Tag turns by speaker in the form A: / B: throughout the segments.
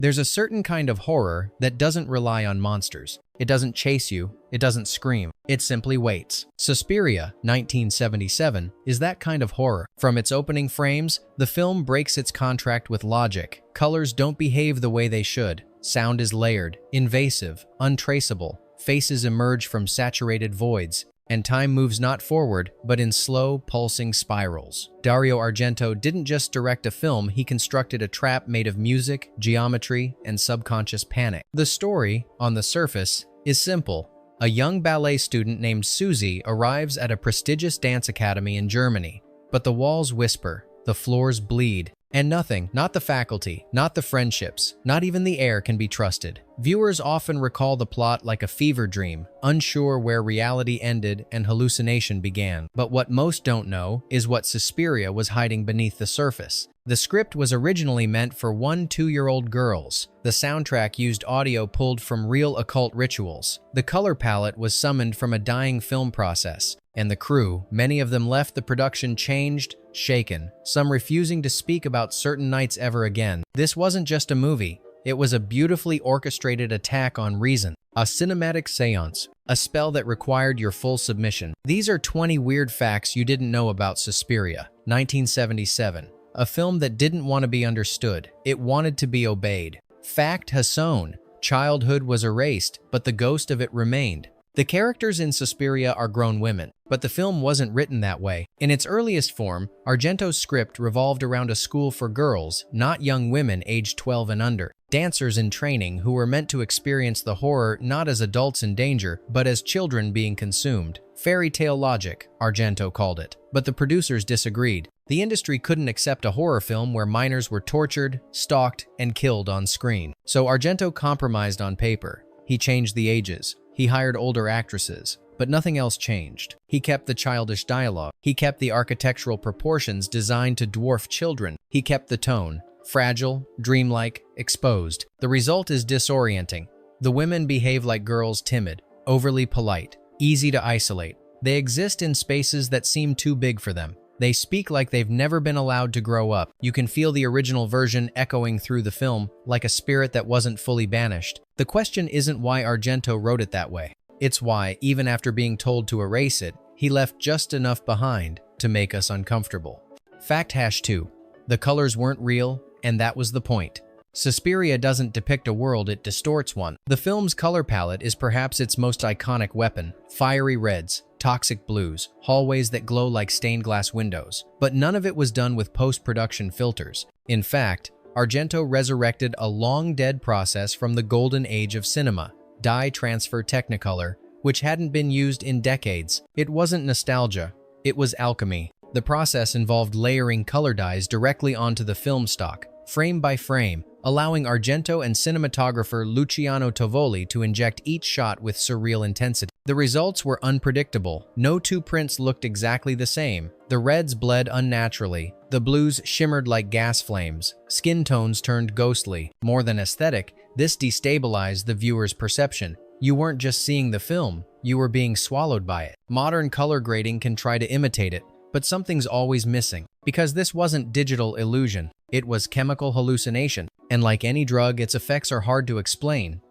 A: There's a certain kind of horror that doesn't rely on monsters. It doesn't chase you, it doesn't scream, it simply waits. Suspiria, 1977, is that kind of horror. From its opening frames, the film breaks its contract with logic. Colors don't behave the way they should. Sound is layered, invasive, untraceable. Faces emerge from saturated voids, and time moves not forward, but in slow, pulsing spirals. Dario Argento didn't just direct a film, he constructed a trap made of music, geometry, and subconscious panic. The story, on the surface, is simple. A young ballet student named Susie arrives at a prestigious dance academy in Germany, but the walls whisper, the floors bleed, and nothing, not the faculty, not the friendships, not even the air can be trusted. Viewers often recall the plot like a fever dream, unsure where reality ended and hallucination began. But what most don't know is what Suspiria was hiding beneath the surface. The script was originally meant for 1-2-year-old girls. The soundtrack used audio pulled from real occult rituals. The color palette was summoned from a dying film process. And the crew, many of them left the production changed, shaken, some refusing to speak about certain nights ever again. This wasn't just a movie. It was a beautifully orchestrated attack on reason, a cinematic seance, a spell that required your full submission. These are 20 weird facts you didn't know about Suspiria, 1977, a film that didn't want to be understood. It wanted to be obeyed. Fact Hasson, childhood was erased, but the ghost of it remained. The characters in Suspiria are grown women, but the film wasn't written that way. In its earliest form, Argento's script revolved around a school for girls, not young women aged 12 and under, dancers in training who were meant to experience the horror not as adults in danger, but as children being consumed. Fairy tale logic, Argento called it. But the producers disagreed. The industry couldn't accept a horror film where minors were tortured, stalked, and killed on screen. So Argento compromised on paper. He changed the ages. He hired older actresses, but nothing else changed. He kept the childish dialogue. He kept the architectural proportions designed to dwarf children. He kept the tone, fragile, dreamlike, exposed. The result is disorienting. The women behave like girls, timid, overly polite, easy to isolate. They exist in spaces that seem too big for them. They speak like they've never been allowed to grow up. You can feel the original version echoing through the film, like a spirit that wasn't fully banished. The question isn't why Argento wrote it that way. It's why, even after being told to erase it, he left just enough behind to make us uncomfortable. Fact #2. The colors weren't real, and that was the point. Suspiria doesn't depict a world, it distorts one. The film's color palette is perhaps its most iconic weapon. Fiery reds, toxic blues, hallways that glow like stained glass windows. But none of it was done with post-production filters. In fact, Argento resurrected a long-dead process from the golden age of cinema, dye transfer Technicolor, which hadn't been used in decades. It wasn't nostalgia, it was alchemy. The process involved layering color dyes directly onto the film stock, frame by frame, allowing Argento and cinematographer Luciano Tovoli to inject each shot with surreal intensity. The results were unpredictable. No two prints looked exactly the same. The reds bled unnaturally. The blues shimmered like gas flames. Skin tones turned ghostly. More than aesthetic, this destabilized the viewer's perception. You weren't just seeing the film, you were being swallowed by it. Modern color grading can try to imitate it, but something's always missing. Because this wasn't digital illusion, it was chemical hallucination. And like any drug, its effects are hard to explain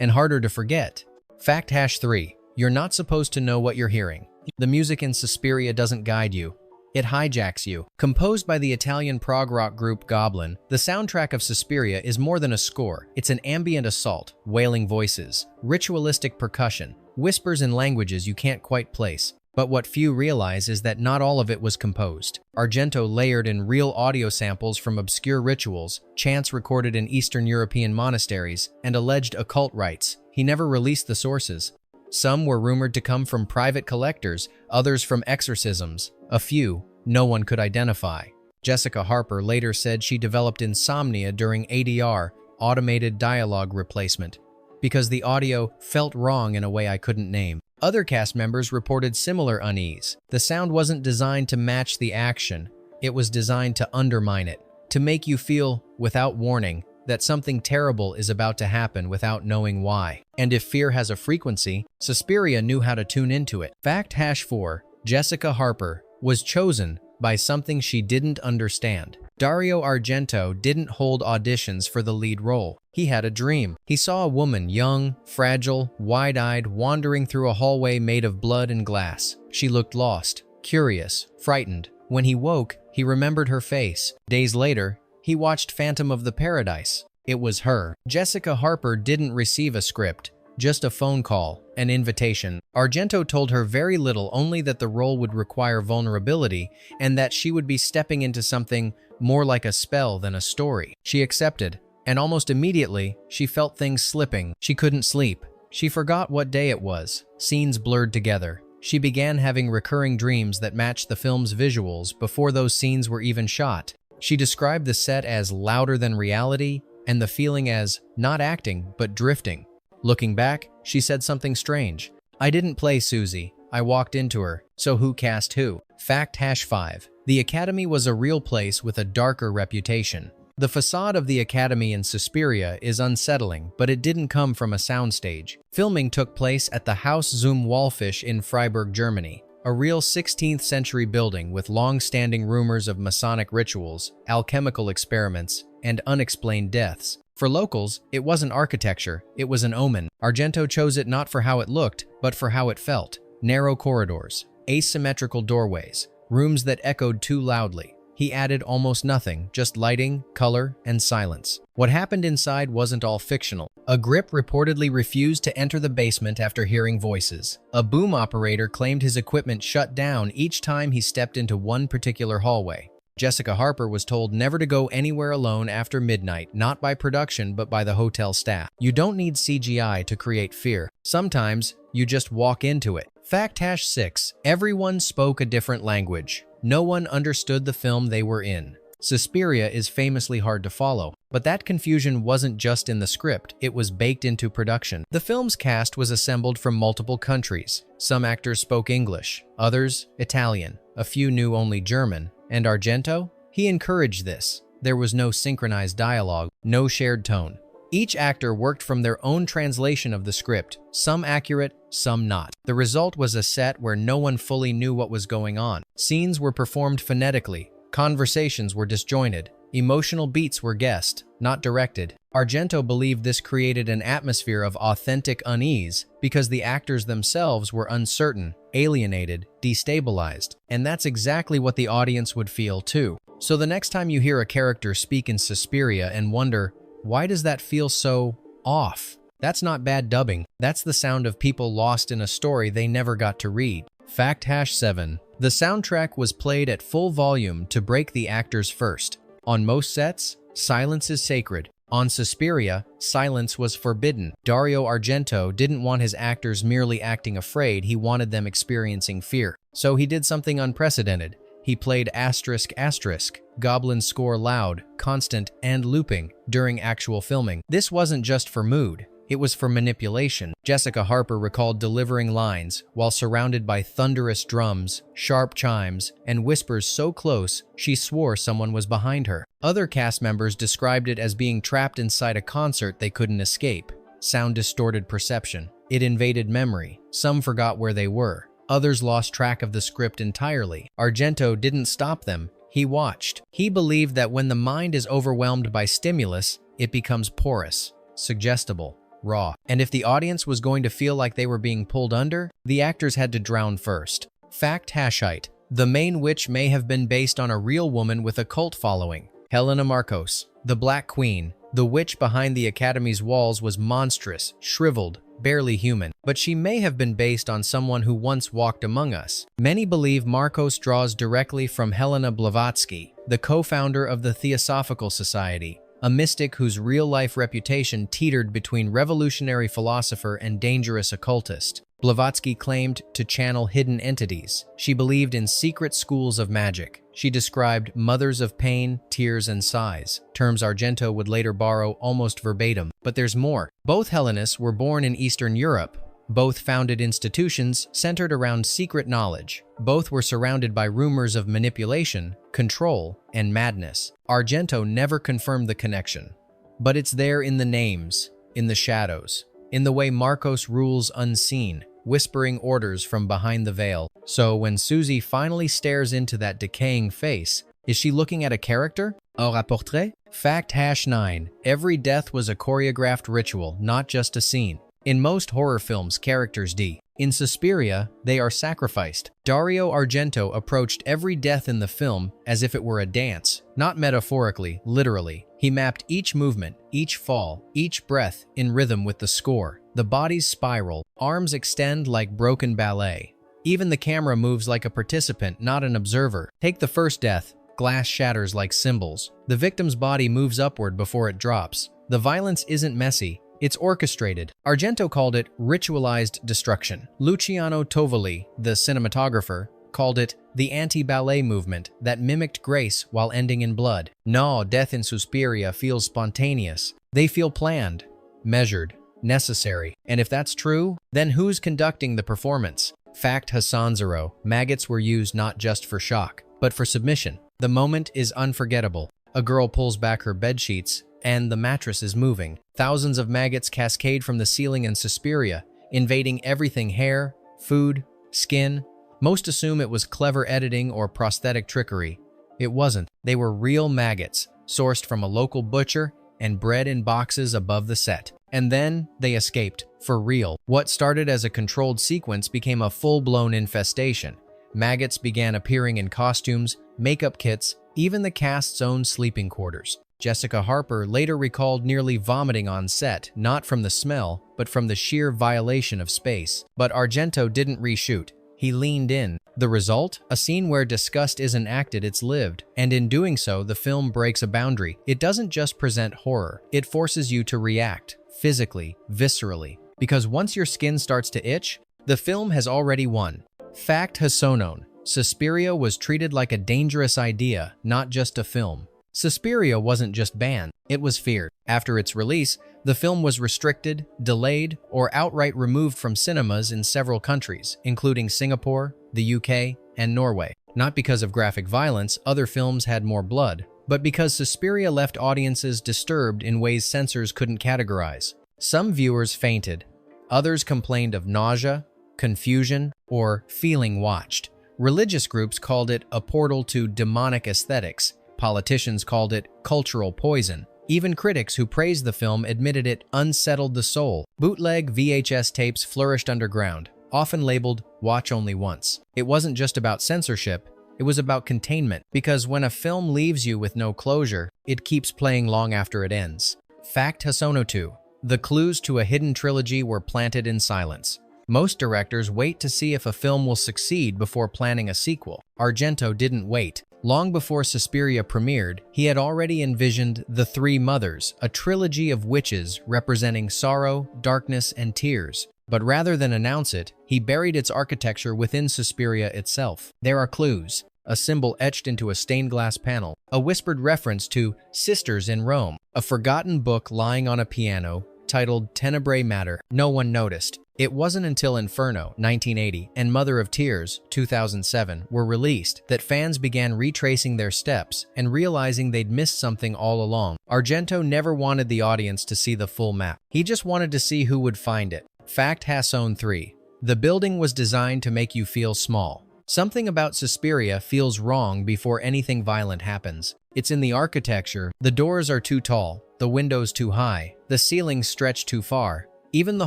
A: and harder to forget. Fact #3. You're not supposed to know what you're hearing. The music in Suspiria doesn't guide you. It hijacks you. Composed by the Italian prog rock group Goblin, the soundtrack of Suspiria is more than a score. It's an ambient assault, wailing voices, ritualistic percussion, whispers in languages you can't quite place. But what few realize is that not all of it was composed. Argento layered in real audio samples from obscure rituals, chants recorded in Eastern European monasteries, and alleged occult rites. He never released the sources. Some were rumored to come from private collectors, others from exorcisms. A few, no one could identify. Jessica Harper later said she developed insomnia during ADR, automated dialogue replacement, because the audio felt wrong in a way I couldn't name. Other cast members reported similar unease. The sound wasn't designed to match the action. It was designed to undermine it, to make you feel, without warning, that something terrible is about to happen without knowing why. And if fear has a frequency, Suspiria knew how to tune into it. Fact #4. Jessica Harper was chosen by something she didn't understand. Dario Argento didn't hold auditions for the lead role. He had a dream. He saw a woman, young, fragile, wide-eyed, wandering through a hallway made of blood and glass. She looked lost, curious, frightened. When he woke, he remembered her face. Days later, he watched Phantom of the Paradise. It was her. Jessica Harper didn't receive a script, just a phone call, an invitation. Argento told her very little, only that the role would require vulnerability and that she would be stepping into something more like a spell than a story. She accepted, and almost immediately, she felt things slipping. She couldn't sleep. She forgot what day it was. Scenes blurred together. She began having recurring dreams that matched the film's visuals before those scenes were even shot. She described the set as louder than reality and the feeling as not acting, but drifting. Looking back, she said something strange. "I didn't play Susie. I walked into her. So who cast who?" Fact #5. The Academy was a real place with a darker reputation. The facade of the Academy in Suspiria is unsettling, but it didn't come from a soundstage. Filming took place at the Haus zum Walfisch in Freiburg, Germany, a real 16th century building with long-standing rumors of Masonic rituals, alchemical experiments, and unexplained deaths. For locals, it wasn't architecture, it was an omen. Argento chose it not for how it looked, but for how it felt. Narrow corridors, asymmetrical doorways, rooms that echoed too loudly. He added almost nothing, just lighting, color, and silence. What happened inside wasn't all fictional. A grip reportedly refused to enter the basement after hearing voices. A boom operator claimed his equipment shut down each time he stepped into one particular hallway. Jessica Harper was told never to go anywhere alone after midnight, not by production but by the hotel staff. You don't need CGI to create fear. Sometimes, you just walk into it. Fact #6. Everyone spoke a different language. No one understood the film they were in. Suspiria is famously hard to follow, but that confusion wasn't just in the script, it was baked into production. The film's cast was assembled from multiple countries. Some actors spoke English, others Italian, a few knew only German. And Argento? He encouraged this. There was no synchronized dialogue, no shared tone. Each actor worked from their own translation of the script, some accurate, some not. The result was a set where no one fully knew what was going on. Scenes were performed phonetically, conversations were disjointed, emotional beats were guessed, not directed. Argento believed this created an atmosphere of authentic unease because the actors themselves were uncertain, alienated, destabilized. And that's exactly what the audience would feel too. So the next time you hear a character speak in Suspiria and wonder, why does that feel so off? That's not bad dubbing. That's the sound of people lost in a story they never got to read. Fact #7. The soundtrack was played at full volume to break the actors first. On most sets, silence is sacred. On Suspiria, silence was forbidden. Dario Argento didn't want his actors merely acting afraid, he wanted them experiencing fear. So he did something unprecedented. He played ***, goblin score loud, constant, and looping during actual filming. This wasn't just for mood, it was for manipulation. Jessica Harper recalled delivering lines while surrounded by thunderous drums, sharp chimes, and whispers so close she swore someone was behind her. Other cast members described it as being trapped inside a concert they couldn't escape. Sound distorted perception. It invaded memory. Some forgot where they were. Others lost track of the script entirely. Argento didn't stop them. He watched. He believed that when the mind is overwhelmed by stimulus, it becomes porous, suggestible, raw. And if the audience was going to feel like they were being pulled under, the actors had to drown first. Fact #8. The main witch may have been based on a real woman with a cult following. Helena Markos, the Black Queen. The witch behind the Academy's walls was monstrous, shriveled, barely human, but she may have been based on someone who once walked among us. Many believe Markos draws directly from Helena Blavatsky, the co-founder of the Theosophical Society, a mystic whose real-life reputation teetered between revolutionary philosopher and dangerous occultist. Blavatsky claimed to channel hidden entities. She believed in secret schools of magic. She described mothers of pain, tears, and sighs, terms Argento would later borrow almost verbatim. But there's more. Both Hellenists were born in Eastern Europe. Both founded institutions centered around secret knowledge. Both were surrounded by rumors of manipulation, control, and madness. Argento never confirmed the connection. But it's there in the names, in the shadows, in the way Markos rules unseen, whispering orders from behind the veil. So when Susie finally stares into that decaying face, is she looking at a character? Or à portrait? Fact #9. Every death was a choreographed ritual, not just a scene. In most horror films, characters die. In Suspiria, they are sacrificed. Dario Argento approached every death in the film as if it were a dance, not metaphorically, literally. He mapped each movement, each fall, each breath in rhythm with the score. The bodies spiral, arms extend like broken ballet. Even the camera moves like a participant, not an observer. Take the first death. Glass shatters like cymbals. The victim's body moves upward before it drops. The violence isn't messy. It's orchestrated. Argento called it ritualized destruction. Luciano Tovoli, the cinematographer, called it the anti-ballet movement that mimicked grace while ending in blood. No, death in Suspiria feels spontaneous. They feel planned, measured, necessary. And if that's true, then who's conducting the performance? Fact #10. Maggots were used not just for shock, but for submission. The moment is unforgettable. A girl pulls back her bedsheets, and the mattress is moving. Thousands of maggots cascade from the ceiling in Suspiria, invading everything: hair, food, skin. Most assume it was clever editing or prosthetic trickery. It wasn't. They were real maggots, sourced from a local butcher and bred in boxes above the set. And then they escaped, for real. What started as a controlled sequence became a full-blown infestation. Maggots began appearing in costumes, makeup kits, even the cast's own sleeping quarters. Jessica Harper later recalled nearly vomiting on set, not from the smell, but from the sheer violation of space. But Argento didn't reshoot. He leaned in. The result? A scene where disgust isn't acted, it's lived. And in doing so, the film breaks a boundary. It doesn't just present horror. It forces you to react, physically, viscerally. Because once your skin starts to itch, the film has already won. Fact #9. Suspiria was treated like a dangerous idea, not just a film. Suspiria wasn't just banned, it was feared. After its release, the film was restricted, delayed, or outright removed from cinemas in several countries, including Singapore, the UK, and Norway. Not because of graphic violence, other films had more blood, but because Suspiria left audiences disturbed in ways censors couldn't categorize. Some viewers fainted. Others complained of nausea, confusion, or feeling watched. Religious groups called it a portal to demonic aesthetics. Politicians called it cultural poison. Even critics who praised the film admitted it unsettled the soul. Bootleg VHS tapes flourished underground, often labeled "Watch Only Once." It wasn't just about censorship, it was about containment, because when a film leaves you with no closure, it keeps playing long after it ends. Fact #2. The clues to a hidden trilogy were planted in silence. Most directors wait to see if a film will succeed before planning a sequel. Argento didn't wait. Long before Suspiria premiered, he had already envisioned The Three Mothers, a trilogy of witches representing sorrow, darkness, and tears. But rather than announce it, he buried its architecture within Suspiria itself. There are clues: a symbol etched into a stained glass panel, a whispered reference to sisters in Rome, a forgotten book lying on a piano titled Tenebrae Mater. No one noticed. It wasn't until Inferno, 1980, and Mother of Tears, 2007, were released that fans began retracing their steps and realizing they'd missed something all along. Argento never wanted the audience to see the full map. He just wanted to see who would find it. Fact #3. The building was designed to make you feel small. Something about Suspiria feels wrong before anything violent happens. It's in the architecture. The doors are too tall, the windows too high, the ceilings stretch too far. Even the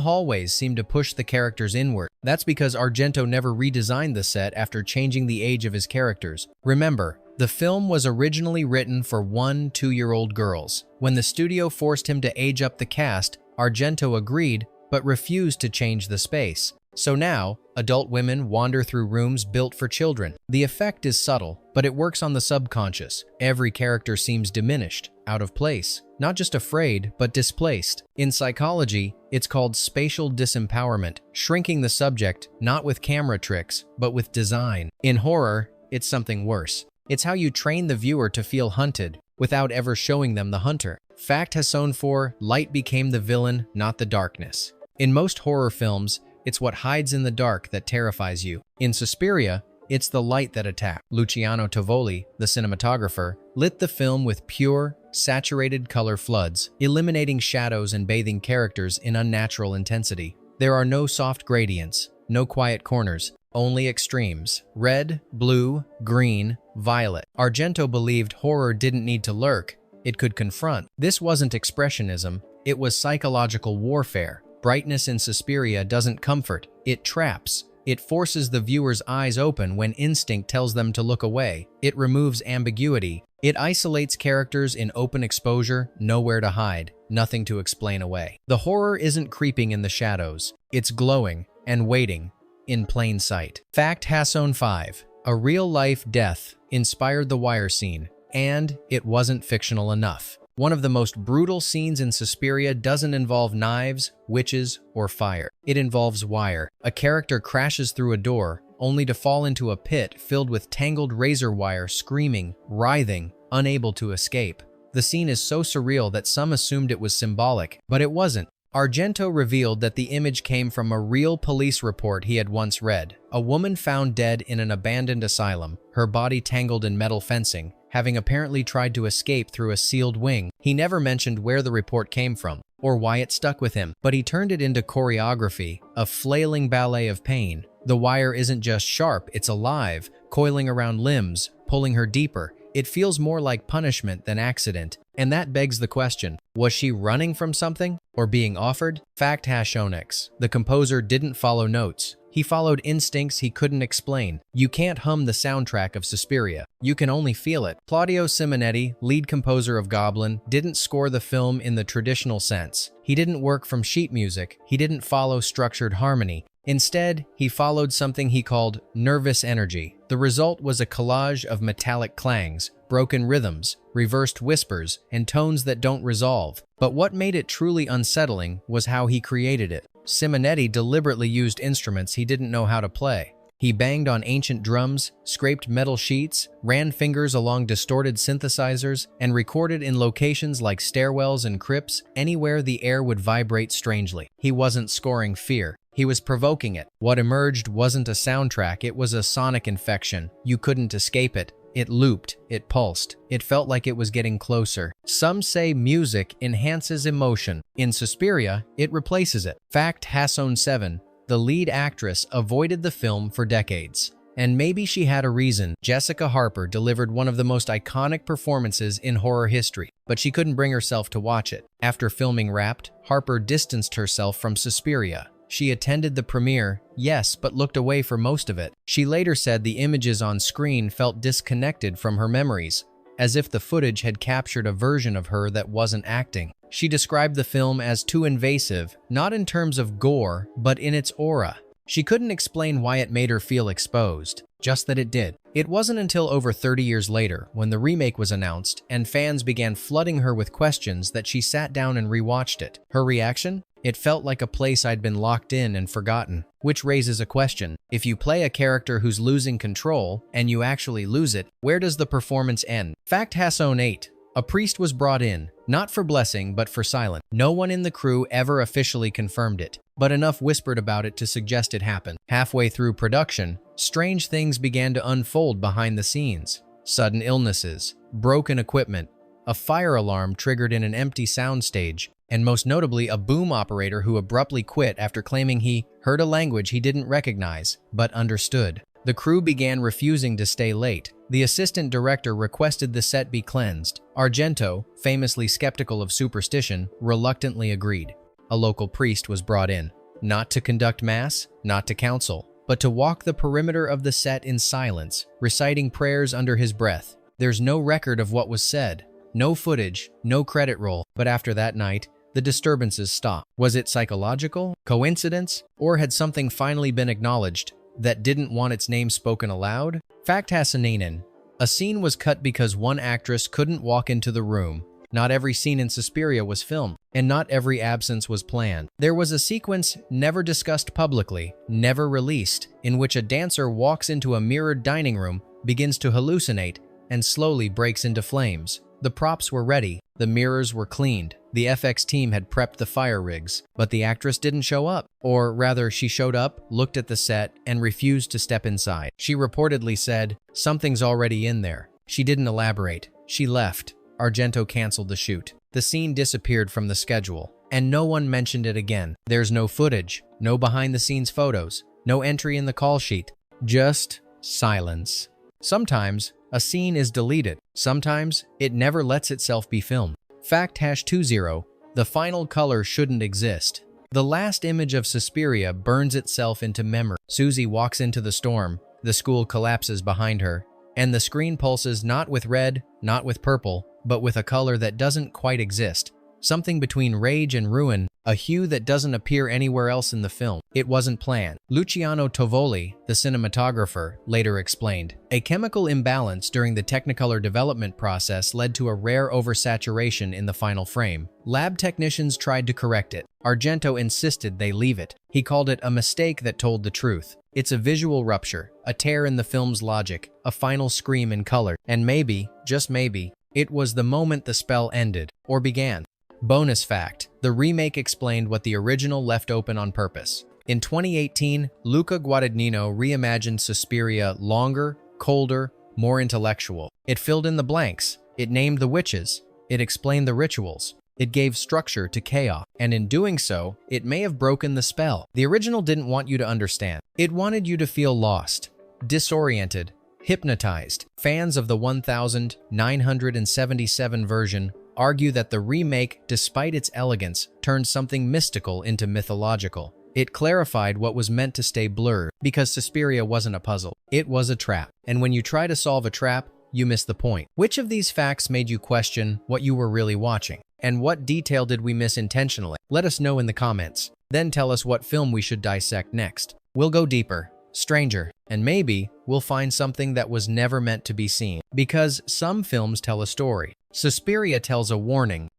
A: hallways seem to push the characters inward. That's because Argento never redesigned the set after changing the age of his characters. Remember, the film was originally written for 1-2-year-old girls. When the studio forced him to age up the cast, Argento agreed, but refused to change the space. So now, adult women wander through rooms built for children. The effect is subtle, but it works on the subconscious. Every character seems diminished, out of place. Not just afraid, but displaced. In psychology, it's called spatial disempowerment, shrinking the subject, not with camera tricks, but with design. In horror, it's something worse. It's how you train the viewer to feel hunted, without ever showing them the hunter. Fact #4. Light became the villain, not the darkness. In most horror films, it's what hides in the dark that terrifies you. In Suspiria, it's the light that attacks. Luciano Tovoli, the cinematographer, lit the film with pure, saturated color floods, eliminating shadows and bathing characters in unnatural intensity. There are no soft gradients, no quiet corners. only extremes: red, blue, green, violet. Argento believed horror didn't need to lurk, it could confront. This wasn't expressionism, it was psychological warfare. Brightness in Suspiria doesn't comfort, it traps. It forces the viewer's eyes open when instinct tells them to look away. It removes ambiguity. It isolates characters in open exposure, nowhere to hide, nothing to explain away. The horror isn't creeping in the shadows. It's glowing and waiting in plain sight. Fact Hasson 5. A real-life death inspired the wire scene, and it wasn't fictional enough. One of the most brutal scenes in Suspiria doesn't involve knives, witches, or fire. It involves wire. A character crashes through a door, only to fall into a pit filled with tangled razor wire, screaming, writhing, unable to escape. The scene is so surreal that some assumed it was symbolic, but it wasn't. Argento revealed that the image came from a real police report he had once read. A woman found dead in an abandoned asylum, her body tangled in metal fencing, having apparently tried to escape through a sealed wing. He never mentioned where the report came from, or why it stuck with him, but he turned it into choreography, a flailing ballet of pain. The wire isn't just sharp, it's alive, coiling around limbs, pulling her deeper. It feels more like punishment than accident, and that begs the question, was she running from something, or being offered? Fact Hashonix. The composer didn't follow notes. He followed instincts he couldn't explain. You can't hum the soundtrack of Suspiria. You can only feel it. Claudio Simonetti, lead composer of Goblin, didn't score the film in the traditional sense. He didn't work from sheet music. He didn't follow structured harmony. Instead, he followed something he called nervous energy. The result was a collage of metallic clangs, broken rhythms, reversed whispers, and tones that don't resolve. But what made it truly unsettling was how he created it. Simonetti deliberately used instruments he didn't know how to play. He banged on ancient drums, scraped metal sheets, ran fingers along distorted synthesizers, and recorded in locations like stairwells and crypts, anywhere the air would vibrate strangely. He wasn't scoring fear. He was provoking it. What emerged wasn't a soundtrack, it was a sonic infection. You couldn't escape it. It looped, it pulsed, it felt like it was getting closer. Some say music enhances emotion. In Suspiria, it replaces it. Fact Hasson 7. The lead actress avoided the film for decades. And maybe she had a reason. Jessica Harper delivered one of the most iconic performances in horror history, but she couldn't bring herself to watch it. After filming Wrapped, Harper distanced herself from Suspiria. She attended the premiere, yes, but looked away for most of it. She later said the images on screen felt disconnected from her memories, as if the footage had captured a version of her that wasn't acting. She described the film as too invasive, not in terms of gore, but in its aura. She couldn't explain why it made her feel exposed, just that it did. It wasn't until over 30 years later, when the remake was announced and fans began flooding her with questions, that she sat down and rewatched it. Her reaction? It felt like a place I'd been locked in and forgotten. Which raises a question. If you play a character who's losing control, and you actually lose it, where does the performance end? Fact Hasson 8. A priest was brought in, not for blessing, but for silence. No one in the crew ever officially confirmed it, but enough whispered about it to suggest it happened. Halfway through production, strange things began to unfold behind the scenes. Sudden illnesses, broken equipment, a fire alarm triggered in an empty soundstage, and most notably a boom operator who abruptly quit after claiming he heard a language he didn't recognize, but understood. The crew began refusing to stay late. The assistant director requested the set be cleansed. Argento, famously skeptical of superstition, reluctantly agreed. A local priest was brought in, not to conduct mass, not to counsel, but to walk the perimeter of the set in silence, reciting prayers under his breath. There's no record of what was said, no footage, no credit roll, but after that night, the disturbances stopped. Was it psychological, coincidence, or had something finally been acknowledged that didn't want its name spoken aloud? Fact Hassanainen. A scene was cut because one actress couldn't walk into the room. Not every scene in Suspiria was filmed, and not every absence was planned. There was a sequence never discussed publicly, never released, in which a dancer walks into a mirrored dining room, begins to hallucinate, and slowly breaks into flames. The props were ready, the mirrors were cleaned, the FX team had prepped the fire rigs, but the actress didn't show up. Or rather, she showed up, looked at the set, and refused to step inside. She reportedly said, "Something's already in there." She didn't elaborate. She left. Argento canceled the shoot. The scene disappeared from the schedule, and no one mentioned it again. There's no footage, no behind-the-scenes photos, no entry in the call sheet. Just silence. Sometimes a scene is deleted. Sometimes it never lets itself be filmed. Fact #20. The final color shouldn't exist. The last image of Suspiria burns itself into memory. Susie walks into the storm, the school collapses behind her, and the screen pulses not with red, not with purple, but with a color that doesn't quite exist. Something between rage and ruin, a hue that doesn't appear anywhere else in the film. It wasn't planned. Luciano Tovoli, the cinematographer, later explained, "A chemical imbalance during the Technicolor development process led to a rare oversaturation in the final frame. Lab technicians tried to correct it. Argento insisted they leave it. He called it a mistake that told the truth. It's a visual rupture, a tear in the film's logic, a final scream in color. And maybe, just maybe, it was the moment the spell ended, or began." Bonus fact: the remake explained what the original left open on purpose. In 2018, Luca Guadagnino reimagined Suspiria longer, colder, more intellectual. It filled in the blanks, it named the witches, it explained the rituals, it gave structure to chaos, and in doing so, it may have broken the spell. The original didn't want you to understand. It wanted you to feel lost, disoriented, hypnotized. Fans of the 1977 version argue that the remake, despite its elegance, turned something mystical into mythological. It clarified what was meant to stay blurred, because Suspiria wasn't a puzzle. It was a trap. And when you try to solve a trap, you miss the point. Which of these facts made you question what you were really watching? And what detail did we miss intentionally? Let us know in the comments. Then tell us what film we should dissect next. We'll go deeper, stranger, and maybe we'll find something that was never meant to be seen. Because some films tell a story. Suspiria tells a warning,